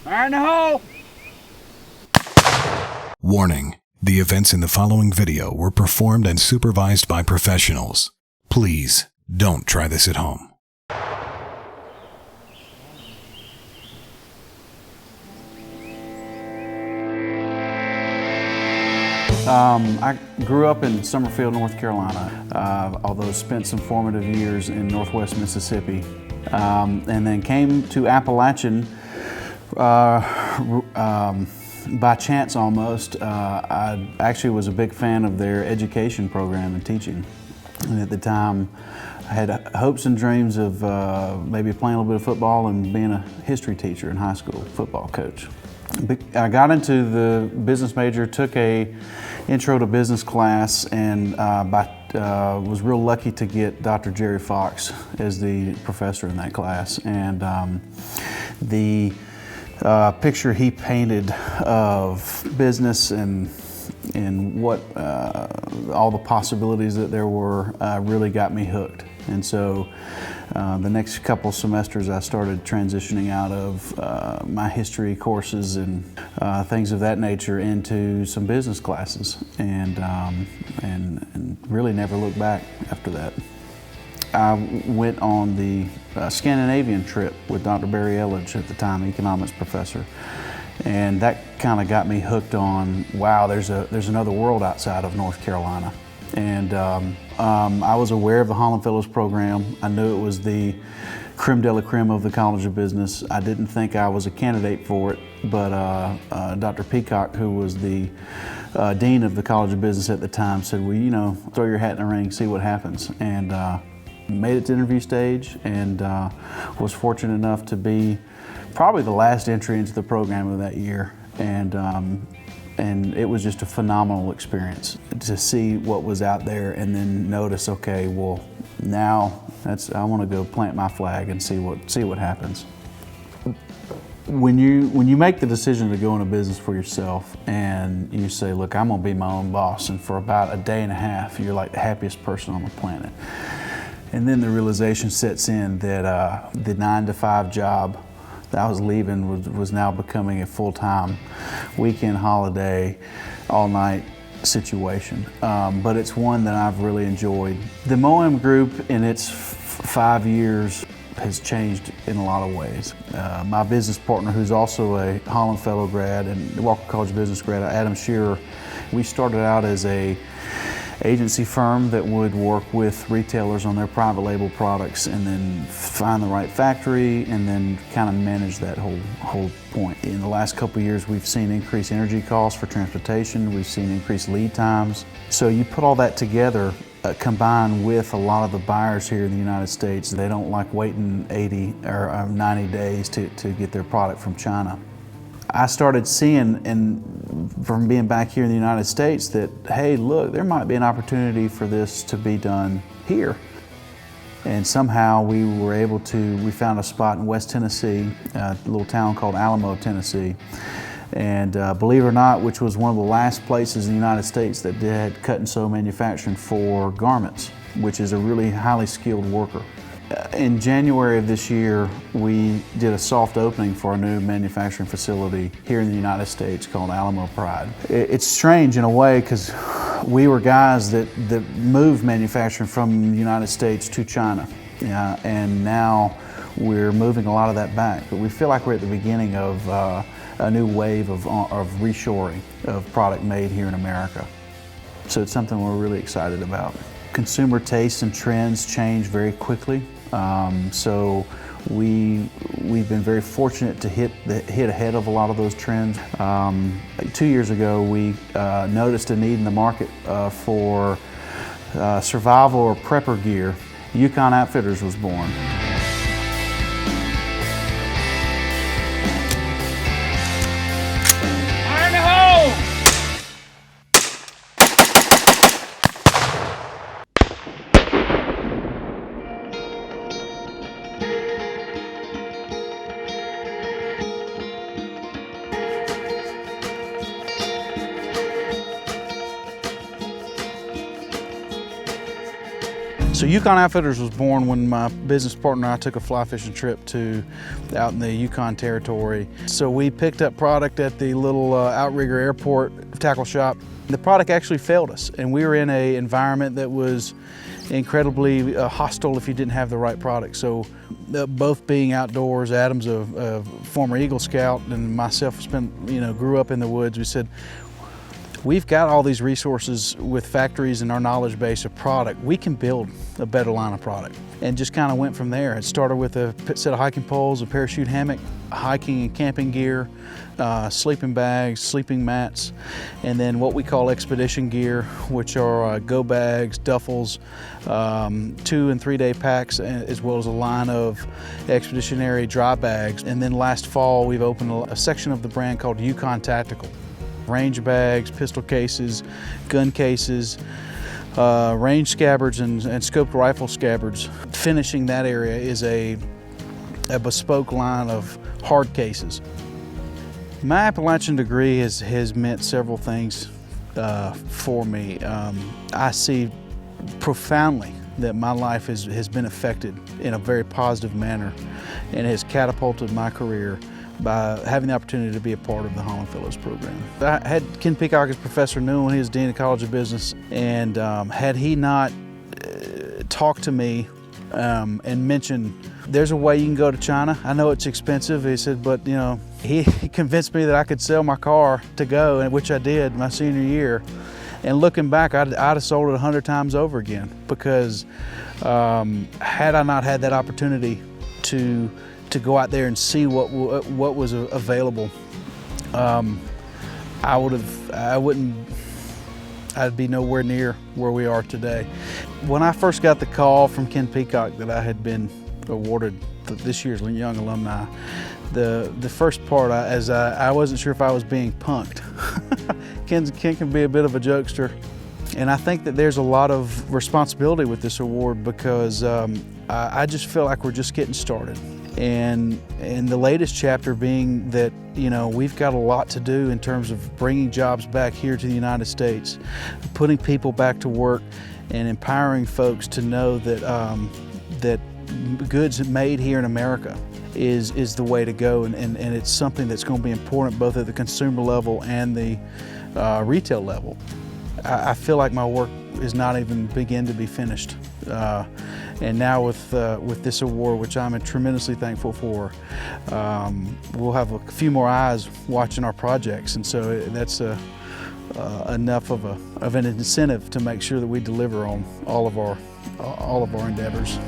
Fire in the hole! Warning: the events in the following video were performed and supervised by professionals. Please don't try this at home. I grew up in Summerfield, North Carolina, although spent some formative years in Northwest Mississippi, and then came to Appalachian by chance almost. I actually was a big fan of their education program and teaching. And at the time, I had hopes and dreams of maybe playing a little bit of football and being a history teacher in high school, football coach. I got into the business major, took a intro to business class, and was real lucky to get Dr. Jerry Fox as the professor in that class. And the picture he painted of business and what all the possibilities that there were really got me hooked. And so the next couple semesters I started transitioning out of my history courses and things of that nature into some business classes, and really never looked back after that. I went on the Scandinavian trip with Dr. Barry Elledge, at the time economics professor, and that kind of got me hooked on, wow, there's another world outside of North Carolina. And I was aware of the Holland Fellows program. I knew it was the creme de la creme of the College of Business. I didn't think I was a candidate for it, but Dr. Peacock, who was the dean of the College of Business at the time, said, well, you know, throw your hat in the ring, see what happens. And made it to interview stage, and was fortunate enough to be probably the last entry into the program of that year. And it was just a phenomenal experience to see what was out there, and then notice, okay, well, now I want to go plant my flag and see what happens. When you make the decision to go into business for yourself and you say, look, I'm going to be my own boss, and for about a day and a half, you're like the happiest person on the planet. And then the realization sets in that the 9-to-5 job that I was leaving was now becoming a full-time weekend holiday, all-night situation. But it's one that I've really enjoyed. The MOM Group in its 5 years has changed in a lot of ways. My business partner, who's also a Holland Fellow grad and Walker College Business grad, Adam Shearer, we started out as a agency firm that would work with retailers on their private label products, and then find the right factory, and then kind of manage that whole point. In the last couple of years, we've seen increased energy costs for transportation. We've seen increased lead times. So you put all that together, combined with a lot of the buyers here in the United States, they don't like waiting 80 or 90 days to get their product from China. I started seeing, from being back here in the United States, that, hey, look, there might be an opportunity for this to be done here. And somehow we found a spot in West Tennessee, a little town called Alamo, Tennessee. And believe it or not, which was one of the last places in the United States that did cut and sew manufacturing for garments, which is a really highly skilled worker. In January of this year, we did a soft opening for a new manufacturing facility here in the United States called Alamo Pride. It's strange in a way, because we were guys that moved manufacturing from the United States to China, and now we're moving a lot of that back. But we feel like we're at the beginning of a new wave of reshoring of product made here in America. So it's something we're really excited about. Consumer tastes and trends change very quickly. So we've been very fortunate to hit ahead of a lot of those trends. 2 years ago, we noticed a need in the market for survival or prepper gear. Yukon Outfitters was born. Fire in the hole! So Yukon Outfitters was born when my business partner and I took a fly fishing trip out in the Yukon territory. So we picked up product at the little Outrigger Airport tackle shop. The product actually failed us, and we were in an environment that was incredibly hostile if you didn't have the right product. So both being outdoors, Adam's a former Eagle Scout, and myself grew up in the woods. We said, we've got all these resources with factories and our knowledge base of product. We can build a better line of product. And just kind of went from there. It started with a set of hiking poles, a parachute hammock, hiking and camping gear, sleeping bags, sleeping mats, and then what we call expedition gear, which are go bags, duffels, 2 and 3 day packs, as well as a line of expeditionary dry bags. And then last fall, we've opened a section of the brand called Yukon Tactical. Range bags, pistol cases, gun cases, range scabbards and scoped rifle scabbards. Finishing that area is a bespoke line of hard cases. My Appalachian degree has meant several things for me. I see profoundly that my life has been affected in a very positive manner and has catapulted my career by having the opportunity to be a part of the Holland Fellows program. I had Ken Peacock as Professor Newell when he was Dean of College of Business, and had he not talked to me and mentioned, there's a way you can go to China. I know it's expensive, he said, but he convinced me that I could sell my car to go, and which I did my senior year. And looking back, I'd have sold it 100 times over again, because had I not had that opportunity to go out there and see what was available, I'd be nowhere near where we are today. When I first got the call from Ken Peacock that I had been awarded this year's Young Alumni, the first part, I wasn't sure if I was being punked. Ken can be a bit of a jokester, and I think that there's a lot of responsibility with this award, because I just feel like we're just getting started. And the latest chapter being that, we've got a lot to do in terms of bringing jobs back here to the United States, putting people back to work, and empowering folks to know that that goods made here in America is the way to go, and it's something that's going to be important both at the consumer level and the retail level. I feel like my work is not even begin to be finished. And now with this award, which I'm tremendously thankful for, we'll have a few more eyes watching our projects, and so that's enough of an incentive to make sure that we deliver on all of our endeavors.